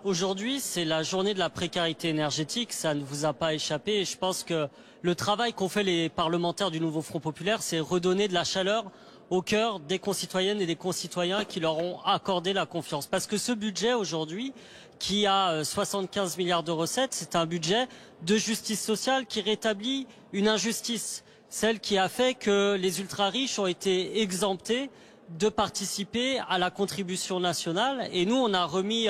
Aujourd'hui, c'est la journée de la précarité énergétique, ça ne vous a pas échappé. Et je pense que le travail qu'ont fait les parlementaires du Nouveau Front Populaire, c'est redonner de la chaleur au cœur des concitoyennes et des concitoyens qui leur ont accordé la confiance. Parce que ce budget aujourd'hui, qui a 75 milliards de recettes, c'est un budget de justice sociale qui rétablit une injustice, celle qui a fait que les ultra-riches ont été exemptés de participer à la contribution nationale. Et nous, on a remis,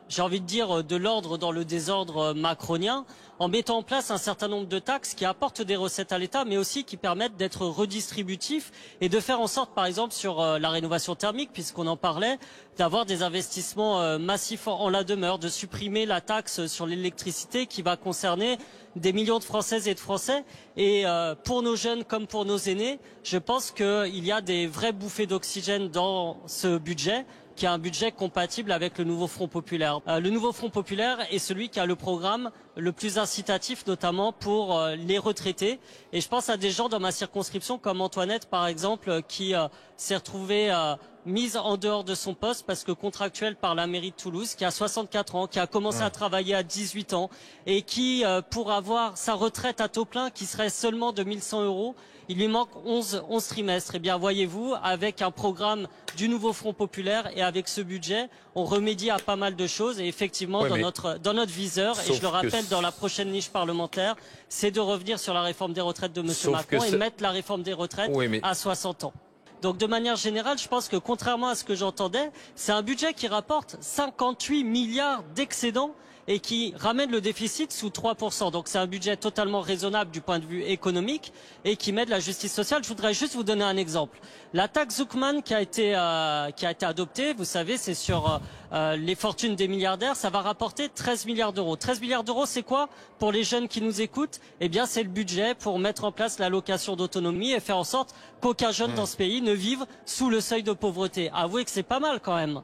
j'ai envie de dire, de l'ordre dans le désordre macronien, en mettant en place un certain nombre de taxes qui apportent des recettes à l'État, mais aussi qui permettent d'être redistributifs et de faire en sorte, par exemple, sur la rénovation thermique, puisqu'on en parlait, d'avoir des investissements massifs en la demeure, de supprimer la taxe sur l'électricité qui va concerner des millions de Françaises et de Français. Et pour nos jeunes comme pour nos aînés, je pense qu'il y a des vraies bouffées d'oxygène dans ce budget, qui est un budget compatible avec le Nouveau Front Populaire. Le Nouveau Front Populaire est celui qui a le programme le plus incitatif, notamment pour les retraités. Et je pense à des gens dans ma circonscription comme Antoinette, par exemple, qui s'est retrouvée mise en dehors de son poste parce que contractuelle par la mairie de Toulouse, qui a 64 ans, qui a commencé à travailler à 18 ans et qui, pour avoir sa retraite à taux plein, qui serait seulement de 1100 €, il lui manque 11 trimestres. Eh bien, voyez-vous, avec un programme du Nouveau Front Populaire et avec ce budget, on remédie à pas mal de choses. Et effectivement, dans notre viseur, et je le rappelle, dans la prochaine niche parlementaire, c'est de revenir sur la réforme des retraites de M. Macron et mettre la réforme des retraites à 60 ans. Donc de manière générale, je pense que contrairement à ce que j'entendais, c'est un budget qui rapporte 58 milliards d'excédents et qui ramène le déficit sous 3%. Donc c'est un budget totalement raisonnable du point de vue économique et qui met de la justice sociale. Je voudrais juste vous donner un exemple. La taxe Zuckman qui a été adoptée, vous savez, c'est sur les fortunes des milliardaires, ça va rapporter 13 milliards d'euros. 13 milliards d'euros, c'est quoi pour les jeunes qui nous écoutent? Eh bien, c'est le budget pour mettre en place l'allocation d'autonomie et faire en sorte qu'aucun jeune dans ce pays ne vive sous le seuil de pauvreté. Avouez que c'est pas mal quand même.